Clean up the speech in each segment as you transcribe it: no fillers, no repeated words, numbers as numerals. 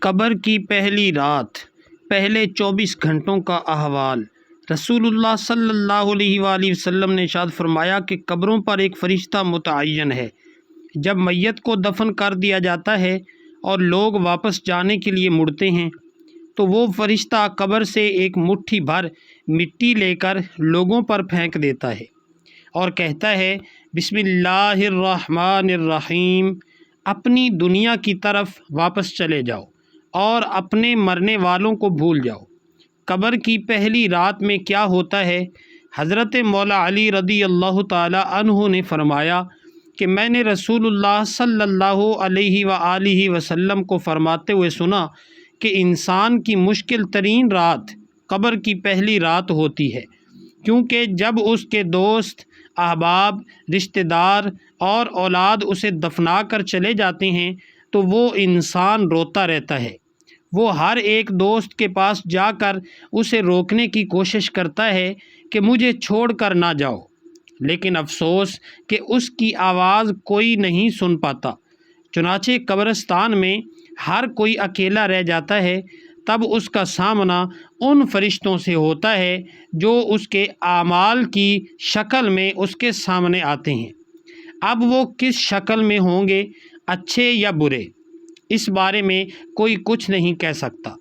قبر کی پہلی رات، پہلے 24 گھنٹوں کا احوال۔ رسول اللہ صلی اللہ علیہ وآلہ وسلم نے ارشاد فرمایا کہ قبروں پر ایک فرشتہ متعین ہے۔ جب میت کو دفن کر دیا جاتا ہے اور لوگ واپس جانے کے لیے مڑتے ہیں تو وہ فرشتہ قبر سے ایک مٹھی بھر مٹی لے کر لوگوں پر پھینک دیتا ہے اور کہتا ہے، بسم اللہ الرحمن الرحیم، اپنی دنیا کی طرف واپس چلے جاؤ اور اپنے مرنے والوں کو بھول جاؤ۔ قبر کی پہلی رات میں کیا ہوتا ہے؟ حضرت مولا علی رضی اللہ تعالی عنہ نے فرمایا کہ میں نے رسول اللہ صلی اللہ علیہ وآلہ وسلم کو فرماتے ہوئے سنا کہ انسان کی مشکل ترین رات قبر کی پہلی رات ہوتی ہے، کیونکہ جب اس کے دوست، احباب، رشتہ دار اور اولاد اسے دفنا کر چلے جاتے ہیں تو وہ انسان روتا رہتا ہے۔ وہ ہر ایک دوست کے پاس جا کر اسے روکنے کی کوشش کرتا ہے کہ مجھے چھوڑ کر نہ جاؤ، لیکن افسوس کہ اس کی آواز کوئی نہیں سن پاتا۔ چنانچہ قبرستان میں ہر کوئی اکیلا رہ جاتا ہے۔ تب اس کا سامنا ان فرشتوں سے ہوتا ہے جو اس کے اعمال کی شکل میں اس کے سامنے آتے ہیں۔ اب وہ کس شکل میں ہوں گے، اچھے یا برے، اس بارے میں کوئی کچھ نہیں کہہ سکتا۔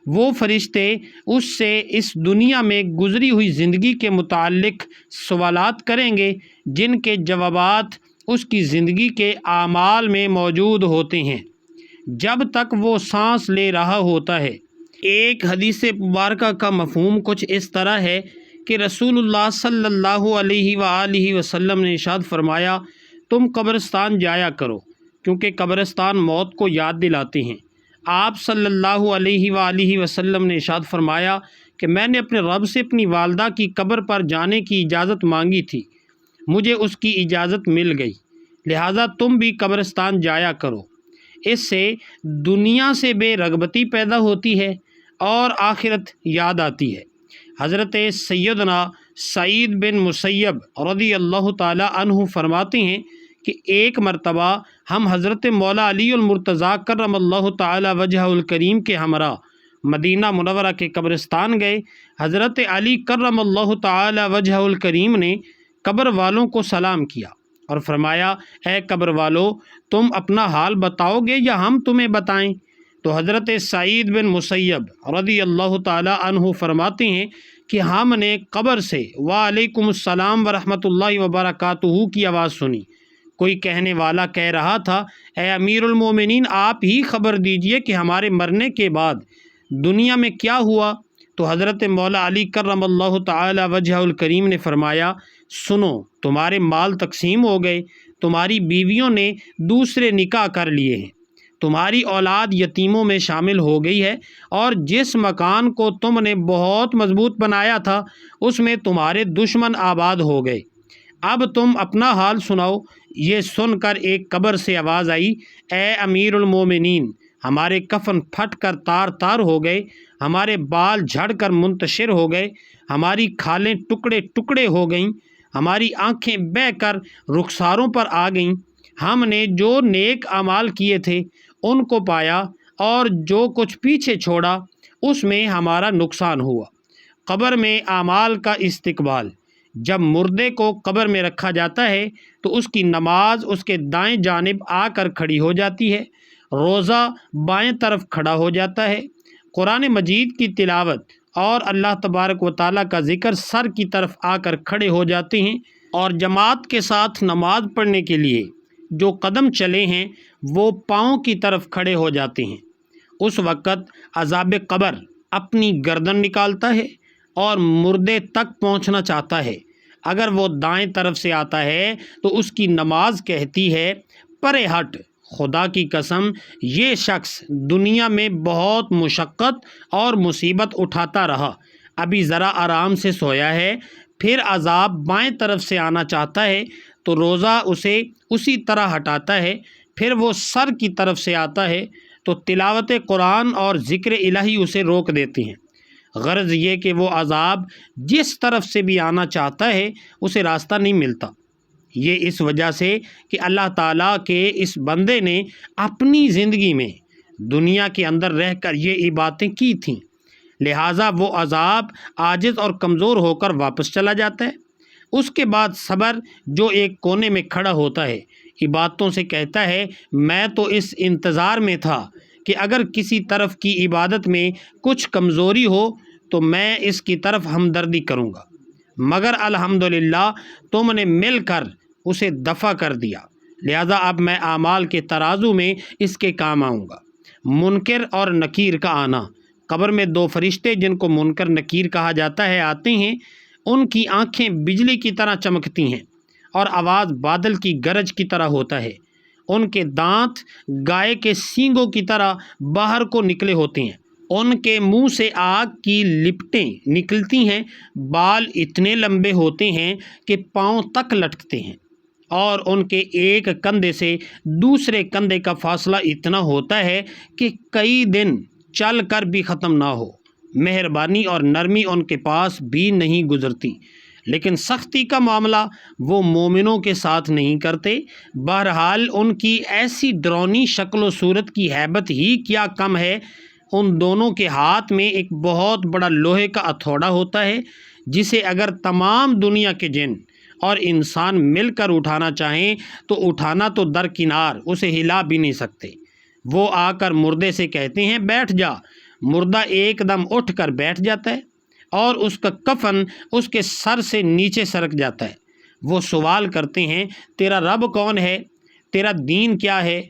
وہ فرشتے اس سے اس دنیا میں گزری ہوئی زندگی کے متعلق سوالات کریں گے جن کے جوابات اس کی زندگی کے اعمال میں موجود ہوتے ہیں جب تک وہ سانس لے رہا ہوتا ہے۔ ایک حدیث مبارکہ کا مفہوم کچھ اس طرح ہے کہ رسول اللہ صلی اللہ علیہ وآلہ وسلم نے ارشاد فرمایا، تم قبرستان جایا کرو کیونکہ قبرستان موت کو یاد دلاتے ہیں۔ آپ صلی اللہ علیہ وآلہ وسلم نے ارشاد فرمایا کہ میں نے اپنے رب سے اپنی والدہ کی قبر پر جانے کی اجازت مانگی تھی، مجھے اس کی اجازت مل گئی، لہٰذا تم بھی قبرستان جایا کرو۔ اس سے دنیا سے بے رغبتی پیدا ہوتی ہے اور آخرت یاد آتی ہے۔ حضرت سیدنا سعید بن مسیب رضی اللہ تعالی عنہ فرماتے ہیں کہ ایک مرتبہ ہم حضرت مولا علی المرتضیٰ کرم اللہ تعالی وجہ الکریم کے ہمراہ مدینہ منورہ کے قبرستان گئے۔ حضرت علی کرم اللہ تعالی وجہ الکریم نے قبر والوں کو سلام کیا اور فرمایا، اے قبر والو، تم اپنا حال بتاؤ گے یا ہم تمہیں بتائیں؟ تو حضرت سعید بن مسیب رضی اللہ تعالی عنہ فرماتے ہیں کہ ہم نے قبر سے وعلیکم السلام ورحمۃ اللہ وبرکاتہ کی آواز سنی۔ کوئی کہنے والا کہہ رہا تھا، اے امیر المومنین، آپ ہی خبر دیجئے کہ ہمارے مرنے کے بعد دنیا میں کیا ہوا؟ تو حضرت مولا علی کرم اللہ تعالی وجہ الکریم نے فرمایا، سنو، تمہارے مال تقسیم ہو گئے، تمہاری بیویوں نے دوسرے نکاح کر لیے ہیں، تمہاری اولاد یتیموں میں شامل ہو گئی ہے، اور جس مکان کو تم نے بہت مضبوط بنایا تھا اس میں تمہارے دشمن آباد ہو گئے۔ اب تم اپنا حال سناؤ۔ یہ سن کر ایک قبر سے آواز آئی، اے امیر المومنین، ہمارے کفن پھٹ کر تار تار ہو گئے، ہمارے بال جھڑ کر منتشر ہو گئے، ہماری کھالیں ٹکڑے ٹکڑے ہو گئیں، ہماری آنکھیں بہہ کر رخساروں پر آ گئیں۔ ہم نے جو نیک اعمال کیے تھے ان کو پایا اور جو کچھ پیچھے چھوڑا اس میں ہمارا نقصان ہوا۔ قبر میں اعمال کا استقبال۔ جب مردے کو قبر میں رکھا جاتا ہے تو اس کی نماز اس کے دائیں جانب آ کر کھڑی ہو جاتی ہے، روزہ بائیں طرف کھڑا ہو جاتا ہے، قرآن مجید کی تلاوت اور اللہ تبارک و تعالیٰ کا ذکر سر کی طرف آ کر کھڑے ہو جاتے ہیں، اور جماعت کے ساتھ نماز پڑھنے کے لیے جو قدم چلے ہیں وہ پاؤں کی طرف کھڑے ہو جاتے ہیں۔ اس وقت عذاب قبر اپنی گردن نکالتا ہے اور مردے تک پہنچنا چاہتا ہے۔ اگر وہ دائیں طرف سے آتا ہے تو اس کی نماز کہتی ہے، پرے ہٹ، خدا کی قسم یہ شخص دنیا میں بہت مشقت اور مصیبت اٹھاتا رہا، ابھی ذرا آرام سے سویا ہے۔ پھر عذاب بائیں طرف سے آنا چاہتا ہے تو روزہ اسے اسی طرح ہٹاتا ہے۔ پھر وہ سر کی طرف سے آتا ہے تو تلاوت قرآن اور ذکر الہی اسے روک دیتے ہیں۔ غرض یہ کہ وہ عذاب جس طرف سے بھی آنا چاہتا ہے اسے راستہ نہیں ملتا۔ یہ اس وجہ سے کہ اللہ تعالیٰ کے اس بندے نے اپنی زندگی میں دنیا کے اندر رہ کر یہ باتیں کی تھیں، لہٰذا وہ عذاب عاجز اور کمزور ہو کر واپس چلا جاتا ہے۔ اس کے بعد صبر جو ایک کونے میں کھڑا ہوتا ہے عبادتوں سے کہتا ہے میں تو اس انتظار میں تھا کہ اگر کسی طرف کی عبادت میں کچھ کمزوری ہو تو میں اس کی طرف ہمدردی کروں گا، مگر الحمدللہ تم نے مل کر اسے دفع کر دیا، لہذا اب میں اعمال کے ترازو میں اس کے کام آؤں گا۔ منکر اور نکیر کا آنا، قبر میں دو فرشتے جن کو منکر نکیر کہا جاتا ہے آتے ہیں۔ ان کی آنکھیں بجلی کی طرح چمکتی ہیں اور آواز بادل کی گرج کی طرح ہوتا ہے۔ ان کے دانت گائے کے سینگوں کی طرح باہر کو نکلے ہوتے ہیں، ان کے منہ سے آگ کی لپٹیں نکلتی ہیں، بال اتنے لمبے ہوتے ہیں کہ پاؤں تک لٹکتے ہیں، اور ان کے ایک کندھے سے دوسرے کندھے کا فاصلہ اتنا ہوتا ہے کہ کئی دن چل کر بھی ختم نہ ہو۔ مہربانی اور نرمی ان کے پاس بھی نہیں گزرتی، لیکن سختی کا معاملہ وہ مومنوں کے ساتھ نہیں کرتے۔ بہرحال ان کی ایسی ڈرونی شکل و صورت کی ہیبت ہی کیا کم ہے۔ ان دونوں کے ہاتھ میں ایک بہت بڑا لوہے کا ہتھوڑا ہوتا ہے، جسے اگر تمام دنیا کے جن اور انسان مل کر اٹھانا چاہیں تو اٹھانا تو درکنار، اسے ہلا بھی نہیں سکتے۔ وہ آ کر مردے سے کہتے ہیں بیٹھ جا، مردہ ایک دم اٹھ کر بیٹھ جاتا ہے اور اس کا کفن اس کے سر سے نیچے سرک جاتا ہے۔ وہ سوال کرتے ہیں تیرا رب کون ہے، تیرا دین کیا ہے،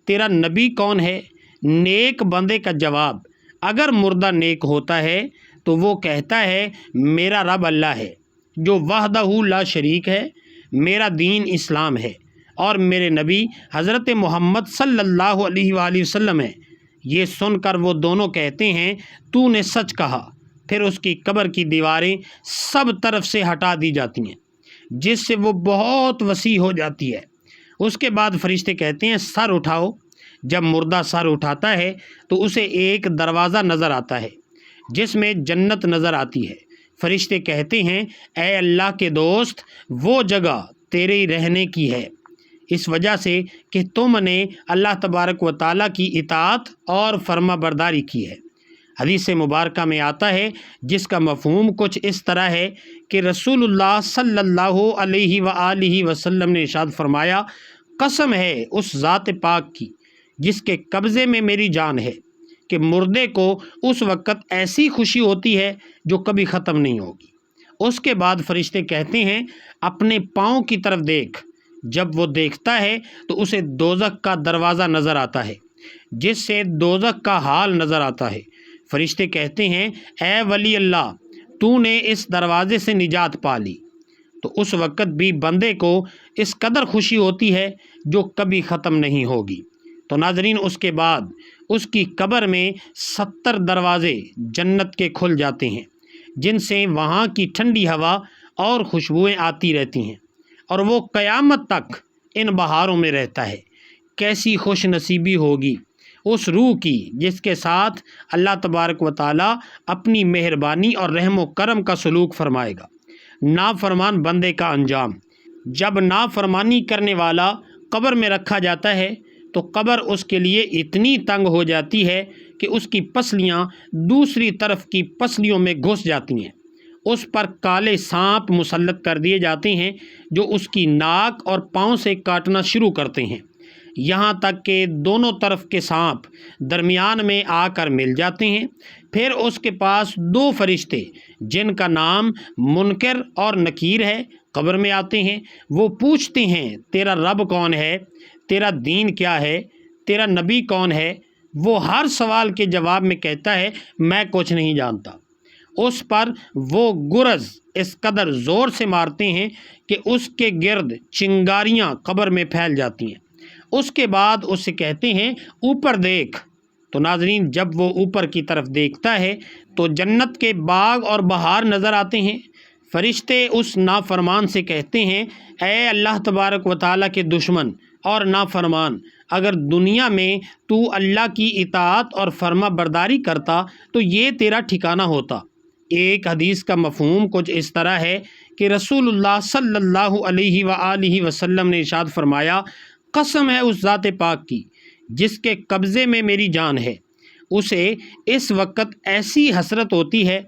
تیرا نبی کون ہے؟ نیک بندے کا جواب، اگر مردہ نیک ہوتا ہے تو وہ کہتا ہے میرا رب اللہ ہے جو وحدہ لا شریک ہے، میرا دین اسلام ہے اور میرے نبی حضرت محمد صلی اللہ علیہ وآلہ وسلم ہے۔ یہ سن کر وہ دونوں کہتے ہیں تو نے سچ کہا۔ پھر اس کی قبر کی دیواریں سب طرف سے ہٹا دی جاتی ہیں، جس سے وہ بہت وسیع ہو جاتی ہے۔ اس کے بعد فرشتے کہتے ہیں سر اٹھاؤ۔ جب مردہ سر اٹھاتا ہے تو اسے ایک دروازہ نظر آتا ہے جس میں جنت نظر آتی ہے۔ فرشتے کہتے ہیں اے اللہ کے دوست، وہ جگہ تیرے رہنے کی ہے، اس وجہ سے کہ تم نے اللہ تبارک و تعالیٰ کی اطاعت اور فرما برداری کی ہے۔ حدیث مبارکہ میں آتا ہے جس کا مفہوم کچھ اس طرح ہے کہ رسول اللہ صلی اللہ علیہ وآلہ وسلم نے ارشاد فرمایا قسم ہے اس ذات پاک کی جس کے قبضے میں میری جان ہے کہ مردے کو اس وقت ایسی خوشی ہوتی ہے جو کبھی ختم نہیں ہوگی۔ اس کے بعد فرشتے کہتے ہیں اپنے پاؤں کی طرف دیکھ۔ جب وہ دیکھتا ہے تو اسے دوزخ کا دروازہ نظر آتا ہے جس سے دوزخ کا حال نظر آتا ہے۔ فرشتے کہتے ہیں اے ولی اللہ، تو نے اس دروازے سے نجات پا لی۔ تو اس وقت بھی بندے کو اس قدر خوشی ہوتی ہے جو کبھی ختم نہیں ہوگی۔ تو ناظرین، اس کے بعد اس کی قبر میں 70 دروازے جنت کے کھل جاتے ہیں جن سے وہاں کی ٹھنڈی ہوا اور خوشبوئیں آتی رہتی ہیں، اور وہ قیامت تک ان بہاروں میں رہتا ہے۔ کیسی خوش نصیبی ہوگی اس روح کی جس کے ساتھ اللہ تبارک و تعالیٰ اپنی مہربانی اور رحم و کرم کا سلوک فرمائے گا۔ نافرمان بندے کا انجام، جب نافرمانی کرنے والا قبر میں رکھا جاتا ہے تو قبر اس کے لیے اتنی تنگ ہو جاتی ہے کہ اس کی پسلیاں دوسری طرف کی پسلیوں میں گھس جاتی ہیں۔ اس پر کالے سانپ مسلط کر دیے جاتے ہیں جو اس کی ناک اور پاؤں سے کاٹنا شروع کرتے ہیں، یہاں تک کہ دونوں طرف کے سانپ درمیان میں آ کر مل جاتے ہیں۔ پھر اس کے پاس 2 فرشتے جن کا نام منکر اور نکیر ہے قبر میں آتے ہیں۔ وہ پوچھتے ہیں تیرا رب کون ہے، تیرا دین کیا ہے، تیرا نبی کون ہے؟ وہ ہر سوال کے جواب میں کہتا ہے میں کچھ نہیں جانتا۔ اس پر وہ گرز اس قدر زور سے مارتے ہیں کہ اس کے گرد چنگاریاں قبر میں پھیل جاتی ہیں۔ اس کے بعد اس سے کہتے ہیں اوپر دیکھ۔ تو ناظرین، جب وہ اوپر کی طرف دیکھتا ہے تو جنت کے باغ اور بہار نظر آتے ہیں۔ فرشتے اس نافرمان سے کہتے ہیں اے اللہ تبارک و تعالیٰ کے دشمن اور نافرمان، اگر دنیا میں تو اللہ کی اطاعت اور فرما برداری کرتا تو یہ تیرا ٹھکانہ ہوتا۔ ایک حدیث کا مفہوم کچھ اس طرح ہے کہ رسول اللہ صلی اللہ علیہ وآلہ وسلم نے ارشاد فرمایا قسم ہے اس ذات پاک کی جس کے قبضے میں میری جان ہے، اسے اس وقت ایسی حسرت ہوتی ہے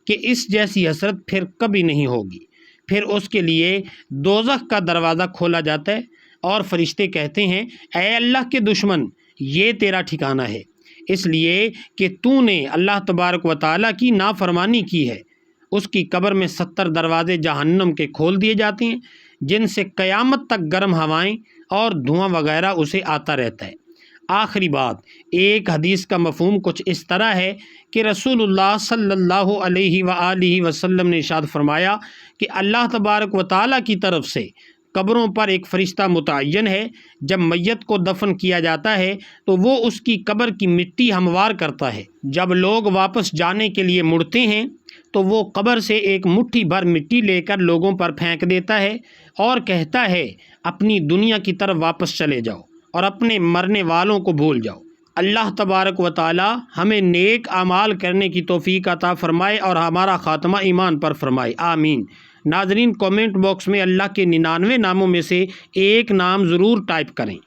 کہ اس جیسی حسرت پھر کبھی نہیں ہوگی۔ پھر اس کے لیے دوزخ کا دروازہ کھولا جاتا ہے اور فرشتے کہتے ہیں، اے اللہ کے دشمن، یہ تیرا ٹھکانہ ہے، اس لیے کہ تو نے اللہ تبارک و تعالیٰ کی نافرمانی کی ہے۔ اس کی قبر میں 70 دروازے جہنم کے کھول دیے جاتے ہیں، جن سے قیامت تک گرم ہوائیں اور دھواں وغیرہ اسے آتا رہتا ہے۔ آخری بات، ایک حدیث کا مفہوم کچھ اس طرح ہے کہ رسول اللہ صلی اللہ علیہ وآلہ وسلم نے ارشاد فرمایا کہ اللہ تبارک و تعالیٰ کی طرف سے قبروں پر ایک فرشتہ متعین ہے۔ جب میت کو دفن کیا جاتا ہے تو وہ اس کی قبر کی مٹی ہموار کرتا ہے۔ جب لوگ واپس جانے کے لیے مڑتے ہیں تو وہ قبر سے ایک مٹھی بھر مٹی لے کر لوگوں پر پھینک دیتا ہے اور کہتا ہے، اپنی دنیا کی طرف واپس چلے جاؤ اور اپنے مرنے والوں کو بھول جاؤ۔ اللہ تبارک و تعالی ہمیں نیک اعمال کرنے کی توفیق عطا فرمائے اور ہمارا خاتمہ ایمان پر فرمائے، آمین۔ ناظرین، کومنٹ باکس میں اللہ کے 99 ناموں میں سے ایک نام ضرور ٹائپ کریں۔